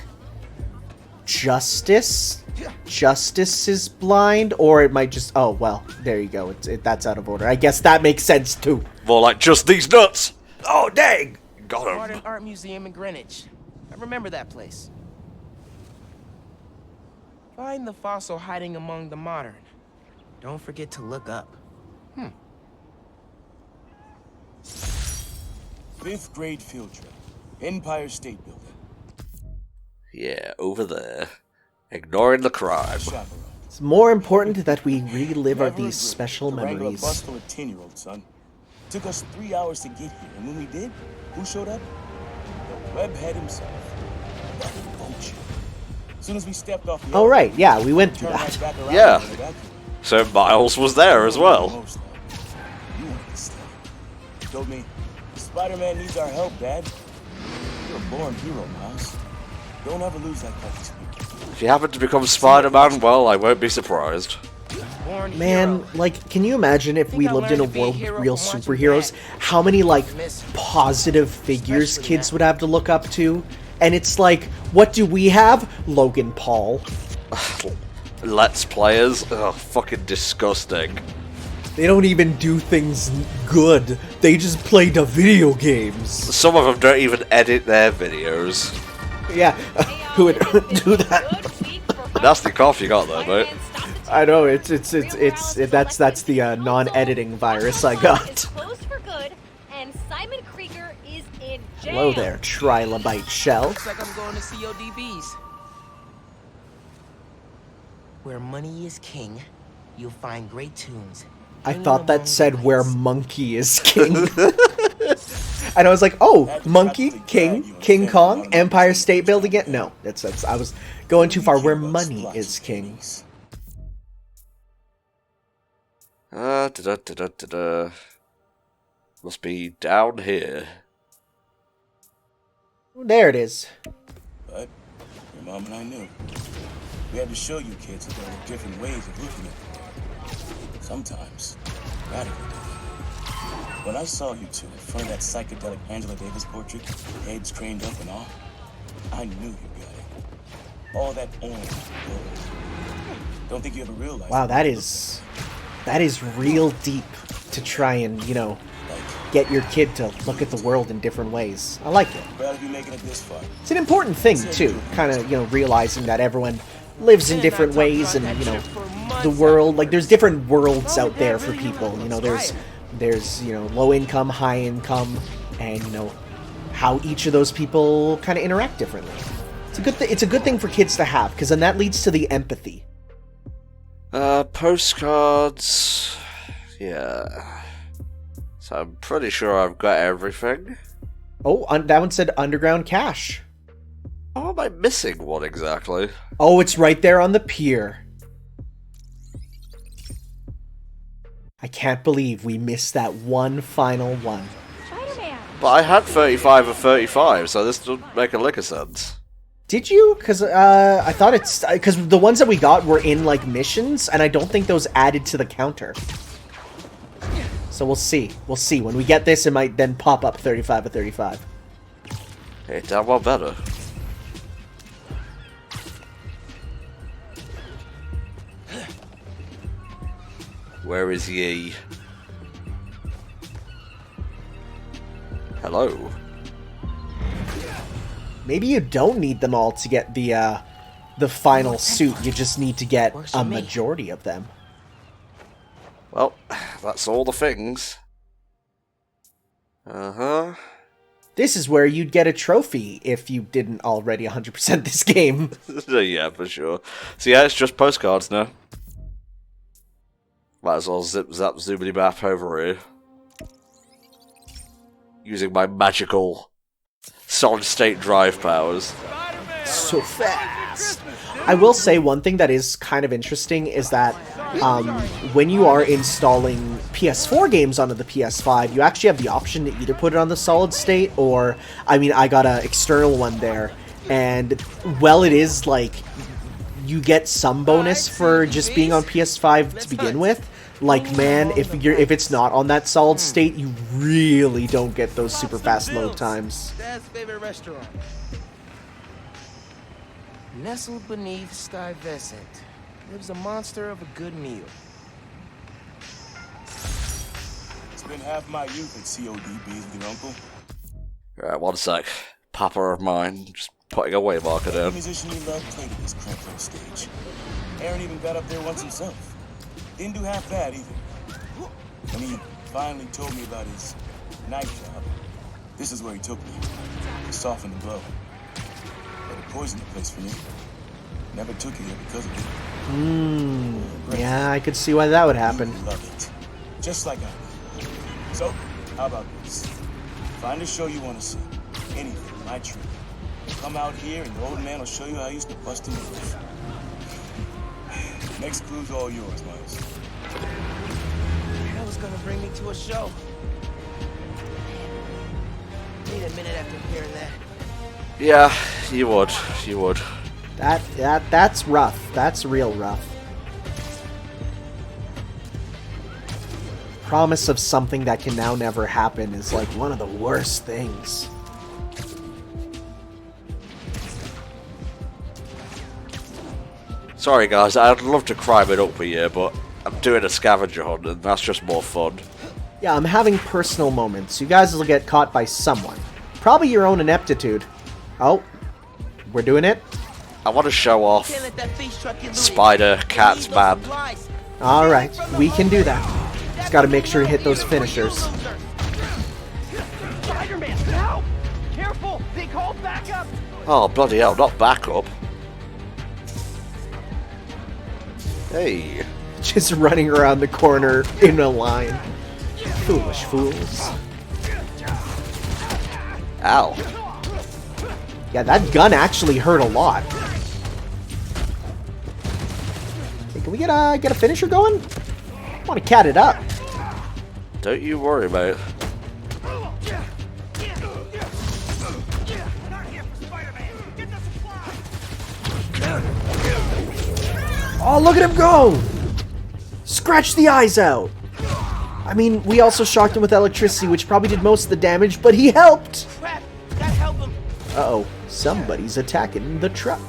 Justice? Justice is blind? Or it might just... Oh, well, there you go. That's out of order. I guess that makes sense, too. More like just these nuts! Oh, dang! Got him. Modern Art Museum in Greenwich. I remember that place. Find the fossil hiding among the modern. Don't forget to look up. 5th grade field trip. Empire State Building. Yeah, over there. Ignoring the crime. It's more important that we relive Never these agreed special to wrangle a memories. bus full of 10-year-olds, son. Took us 3 hours to get here, and when we did, who showed up? The webhead himself. That vulture. As soon as we stepped off the Oh, right, yeah, we went through that. Yeah. So Miles was there as well. You wanted to stay. Told me, Spider-Man needs our help, Dad. You're a born hero, Miles. Don't ever lose that kind of spirit. If you happen to become Spider-Man, well, I won't be surprised. Man, like, can you imagine if we lived in a world with real superheroes? How many, like, positive figures kids would have to look up to? And it's like, what do we have? Logan Paul. Let's Players. Ugh, fucking disgusting. They don't even do things good. They just play the video games. Some of them don't even edit their videos. Yeah, who would do that? Nasty cough you got there, mate. I know, that's the non-editing virus I got. Closed for good, and Simon Krieger is in jail. Hello there, trilobite shell. Looks like I'm going to CODB's. Where money is king, you'll find great tunes. I thought that said where monkey is king. And I was like, oh, monkey, king, King Kong, Empire State Building it? No, that's I was going too far. Where money is king. Must be down here. There it is. But your mom and I knew. We had to show you kids that there are different ways of looking at the world. Sometimes, radical. When I saw you two in front of that psychedelic Angela Davis portrait, heads craned up and all, I knew you got it. All that orange gold. Don't think you ever realized. Wow, that is real deep to try and, you know, get your kid to look at the world in different ways. I like it. Proud of you making it this far. It's an important thing too, kind of, you know, realizing that everyone lives in different ways, and you know, the world, like there's different worlds out there for people. You know, there's you know, low income, high income, and you know how each of those people kind of interact differently. It's a good thing for kids to have, because then that leads to the empathy. Postcards. Yeah. So I'm pretty sure I've got everything. Oh, that one said underground cache. How am I missing one exactly? Oh, it's right there on the pier. I can't believe we missed that one final one. But I had 35 of 35, so this doesn't make a lick of sense. Did you? Because I thought it's... Because the ones that we got were in, like, missions, and I don't think those added to the counter. So we'll see. We'll see. When we get this, it might then pop up 35 of 35. Hey, damn well better. Where is ye? Hello. Maybe you don't need them all to get the final suit. You just need to get a majority of them. Well, that's all the things. Uh-huh. This is where you'd get a trophy if you didn't already 100% this game. Yeah, for sure. So yeah, it's just postcards now. Might as well zip zap zoomity map over here. Using my magical solid state drive powers. So fast. I will say one thing that is kind of interesting is that when you are installing PS4 games onto the PS5, you actually have the option to either put it on the solid state or, I mean, I got an external one there, and well, it is like you get some bonus for just being on PS5 to begin with. Like, man, if it's not on that solid state, you really don't get those super fast load times. Dad's favorite restaurant. Nestled beneath Sky Vescent lives a monster of a good meal. It's been half my youth at CODBs with your uncle. Alright, one sec. Papa of mine, just putting a way marker The down. musician you love played at this cramped little stage. Aaron even got up there once himself. Didn't do half bad either. When he finally told me about his night job, this is where he took me, to soften the blow. But it poisoned the place for me. Never took it here because of it. Yeah, I could see why that would happen. Love it. Just like I do. So, how about this? Find a show you want to see. Anything, my treat. Come out here and the old man will show you how he used to bust in the roof. Next clue's all yours, Miles. That was gonna bring me to a show. Need a minute after hearing that. Yeah, you would. You would. That's rough. That's real rough. Promise of something that can now never happen is like one of the worst things. Sorry guys, I'd love to crime it up with you, but I'm doing a scavenger hunt and that's just more fun. Yeah, I'm having personal moments. You guys will get caught by someone. Probably your own ineptitude. Oh, we're doing it? I want to show off Spider Cat Man. Alright, we can do that. Just gotta make sure you hit those finishers. Spider-Man, help! Careful! They called backup! Oh, bloody hell, not backup. Hey. Just running around the corner in a line. Foolish fools. Ow. Yeah, that gun actually hurt a lot. Hey, can we get a finisher going? I want to cat it up. Don't you worry about it. Oh, look at him go! Scratch the eyes out! I mean, we also shocked him with electricity, which probably did most of the damage, but he helped! Crap! Gotta help him! Uh-oh. Somebody's attacking the truck.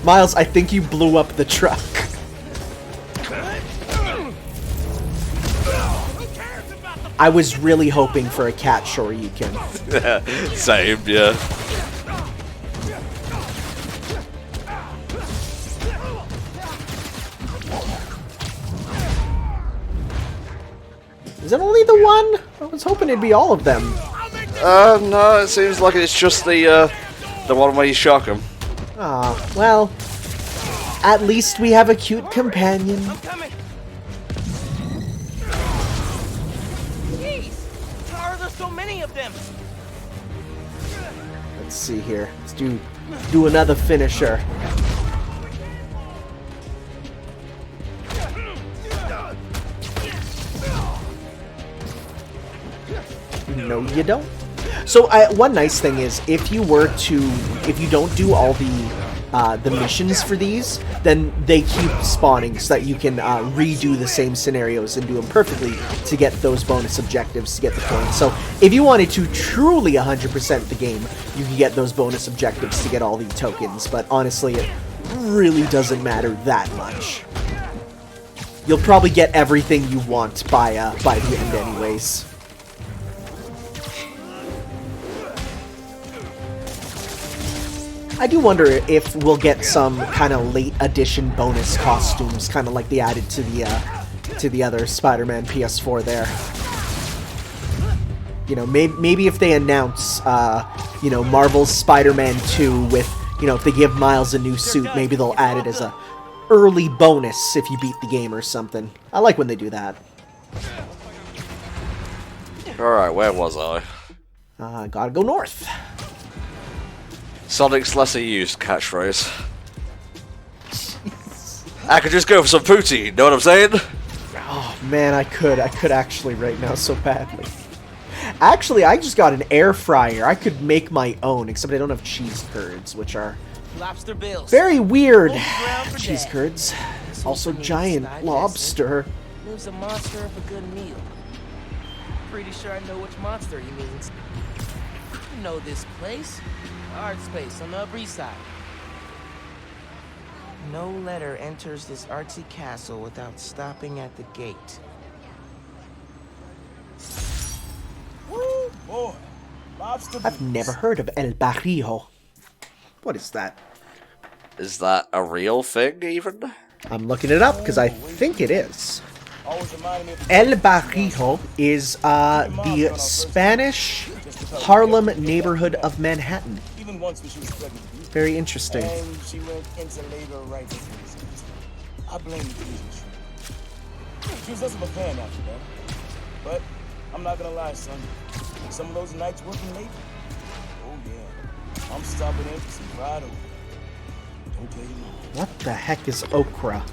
Miles, I think you blew up the truck. I was really hoping for a cat Shoryuken. Same, yeah. Is it only the one? I was hoping it'd be all of them. No, it seems like it's just the one where you shock him. Ah, well, at least we have a cute companion. Jeez! How are there so many of them? Let's see here. Let's do another finisher. No, you don't. So one nice thing is, if you don't do all the missions for these, then they keep spawning so that you can redo the same scenarios and do them perfectly to get those bonus objectives to get the points. So if you wanted to truly 100% the game, you can get those bonus objectives to get all the tokens. But honestly, it really doesn't matter that much. You'll probably get everything you want by the end, anyways. I do wonder if we'll get some kind of late edition bonus costumes, kind of like they added to the other Spider-Man PS4 there. You know, maybe if they announce, you know, Marvel's Spider-Man 2 with, you know, if they give Miles a new suit, maybe they'll add it as a early bonus if you beat the game or something. I like when they do that. Alright, where was I? Gotta go north. Sonic's lesser used catchphrase. I could just go for some poutine, know what I'm saying? Oh man, I could actually right now so badly. Actually, I just got an air fryer. I could make my own, except I don't have cheese curds, which are Lobster bills. very weird. For Cheese that. curds. Also giant lobster. Lives a monster of a good meal. Pretty sure I know which monster he means. You know this place. Art space on the Upper East Side. No letter enters this artsy castle without stopping at the gate. Woo, boy. Lobster I've never heard of El Barrio. What is that? Is that a real thing, even? I'm looking it up because I think it is. always reminded me of El Barrio is the Spanish Harlem neighborhood of Manhattan. even once when she was pregnant. Very interesting. And she went into labor right before this incident. I blame the freezing. She was less of a fan after that. But I'm not gonna lie, son. Some of those nights working late, oh yeah, I'm stopping in for some fried okra. Don't tell your mom. What the heck is okra?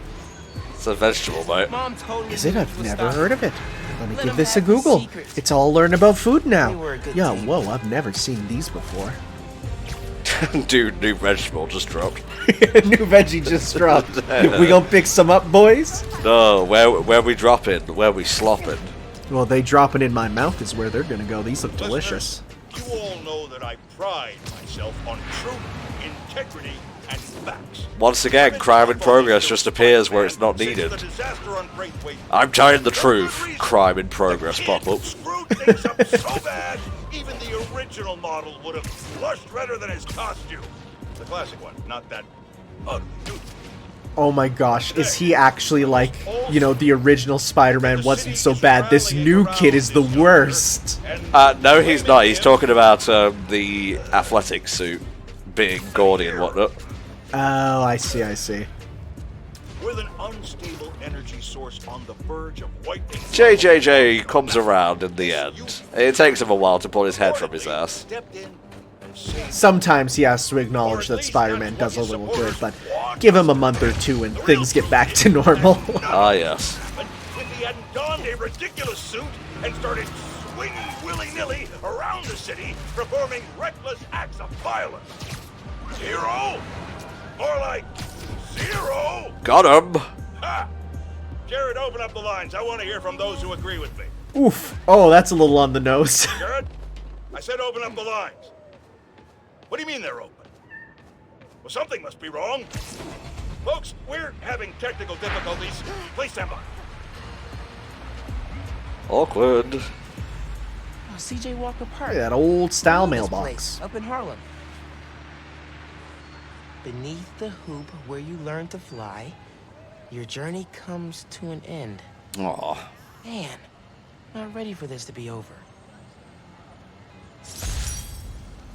It's a vegetable, mate. Mom totally Is it? I've never heard of it. Let me Let give 'em this a have the Google. secrets. It's all learn about food now. We were a good Yeah, team. whoa, I've never seen these before. Dude, new vegetable just dropped. New veggie just dropped. We gonna pick some up, boys? No, where we dropping? Where we slopping? Well, they dropping in my mouth is where they're gonna go. These look delicious. You all know that I pride myself on truth, integrity, and facts. Once again, crime in progress just appears where it's not needed. I'm telling the truth. Crime in progress pop up. Screwed things up so bad, even the original model would have flushed redder than his costume. The classic one, not that ugly dude. Oh my gosh, is he actually like, you know, the original Spider-Man wasn't so bad, this new kid is the worst? No, he's not. He's talking about the athletic suit being gaudy and whatnot. Oh, I see. With an unstable energy source on the verge of whitening. JJJ comes around in the end. It takes him a while to pull his head from his ass. Sometimes he has to acknowledge that Spider-Man does a little good, but give him a month or two and things get back to normal. Ah, yes. If he hadn't donned a ridiculous suit and started swinging willy-nilly around the city, performing reckless acts of violence. Hero? More like zero? Got him! Ha! Jared, open up the lines. I want to hear from those who agree with me. Oof. Oh, that's a little on the nose. Jared? I said open up the lines. What do you mean they're open? Well, something must be wrong. Folks, we're having technical difficulties. Please stand by. Awkward. Oh, CJ Walker Park. Hey, that old style This mailbox. place, up in Harlem. Beneath the hoop where you learn to fly, your journey comes to an end. Aw. Man, not ready for this to be over.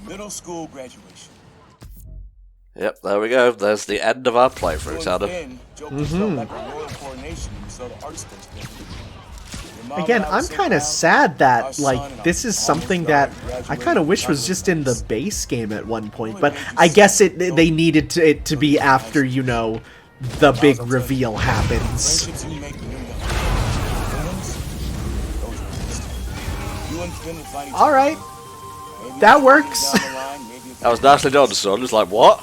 Middle school graduation. Yep, there we go. There's the end of our playthrough, Tanner. Again, I'm kind of sad that, like, this is something that I kind of wish was just in the base game at one point, but I guess they needed it to be after, you know, the big reveal happens. Alright. That works. That was nicely done, son. It's like, what?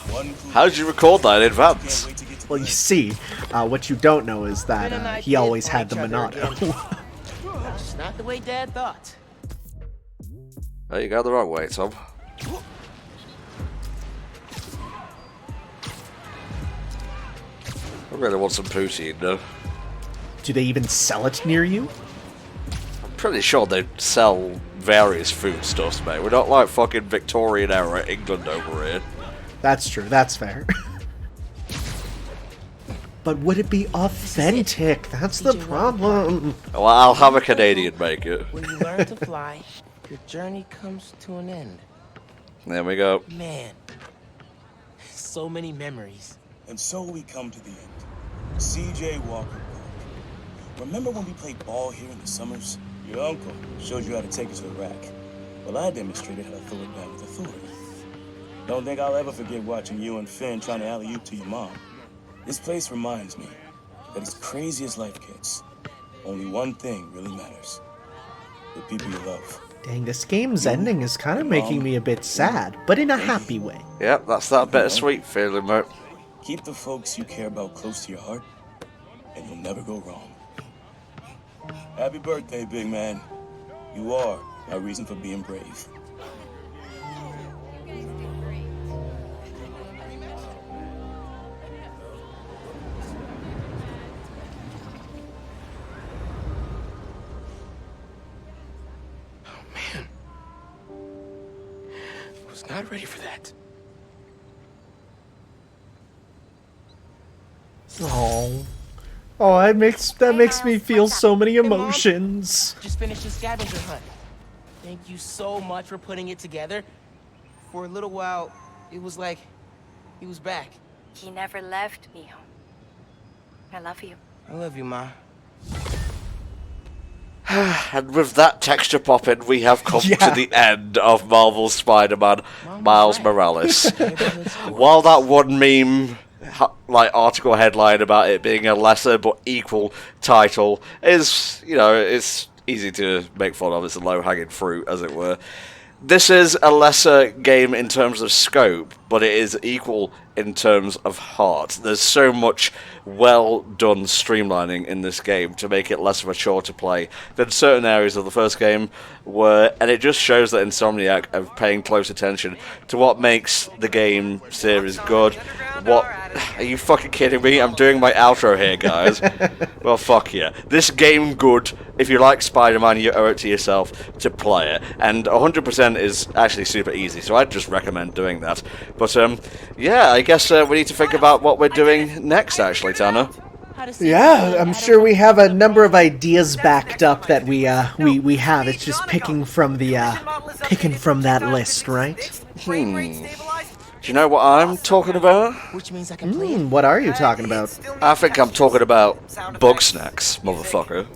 How did you record that in advance? Well, you see, what you don't know is that he always had the Monado. Just not the way Dad thought. Oh, you got the wrong way, Tom. I really want some poutine, though. Do they even sell it near you? I'm pretty sure they sell various foodstuffs, mate. We're not like fucking Victorian era England over here. That's true, that's fair. But would it be authentic? That's the problem. Well, I'll have a Canadian make it. When you learn to fly, your journey comes to an end. There we go. Man, so many memories. And so we come to the end. CJ Walker Park. Remember when we played ball here in the summers? Your uncle showed you how to take it to the rack. Well, I demonstrated how to throw it down with authority. Don't think I'll ever forget watching you and Finn trying to alley-oop to your mom. This place reminds me that as crazy as life gets, only one thing really matters. The people you love. Dang, this game's ending is kind of making me a bit sad, but in a happy way. Yep, that's that bittersweet feeling, mate. Keep the folks you care about close to your heart, and you'll never go wrong. Happy birthday, big man. You are my reason for being brave. Not ready for that. Oh, that makes me feel so many emotions. Just finished the scavenger hunt. Thank you so much for putting it together. For a little while, it was like he was back. He never left, mijo. I love you. I love you, Ma. And with that texture popping, we have come to the end of Marvel's Spider-Man Miles Morales. While that one meme, like article headline about it being a lesser but equal title is, you know, it's easy to make fun of. It's a low-hanging fruit, as it were. This is a lesser game in terms of scope, but it is equal in terms of heart. There's so much well done streamlining in this game to make it less of a chore to play than certain areas of the first game were, and it just shows that Insomniac are paying close attention to what makes the game series good. What? Are you fucking kidding me? I'm doing my outro here, guys. Well, fuck yeah. This game good. If you like Spider-Man, you owe it to yourself to play it. And 100% is actually super easy, so I'd just recommend doing that. But, yeah, I guess we need to think about what we're doing next, actually, Tanner. Yeah, I'm sure we have a number of ideas backed up that we have. It's just picking from that list, right? Do you know what I'm talking about? Which means I can play it. What are you talking about? I think I'm talking about bug snacks, motherfucker.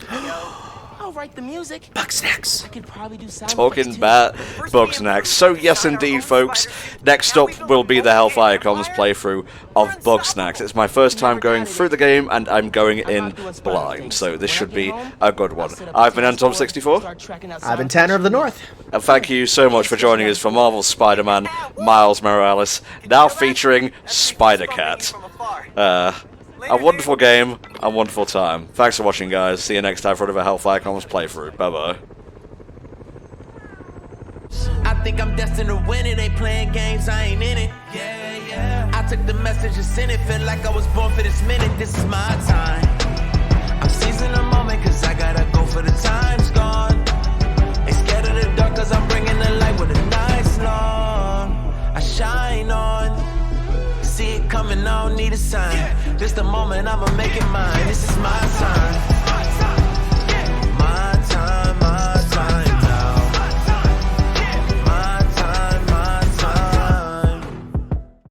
I'll write the music. Bug snacks. I could probably do sound Talking effects, too. about bug snacks. So yes, indeed, folks. Next up will be the Hellfire Comms playthrough of Bug Snacks. It's my first time going through the game, and I'm going in blind, so this should be a good one. I've been Antom64. I've been Tanner of the North. And thank you so much for joining us for Marvel's Spider-Man Miles Morales, now featuring Spider-Cat. A wonderful game, a wonderful time. Thanks for watching, guys. See you next time for another Hellfire Comms playthrough. Bye-bye. I think I'm destined to win it. Ain't playing games, I ain't in it. Yeah, yeah. I took the message and sent it. Felt like I was born for this minute. This is my time. I'm seizing the moment, cause I gotta go for the time's gone. Ain't scared of the dark, cause I'm bringing the light with a nice long. I shine on. See it coming, I don't need a sign. This the moment, I'ma make it mine. This is my time.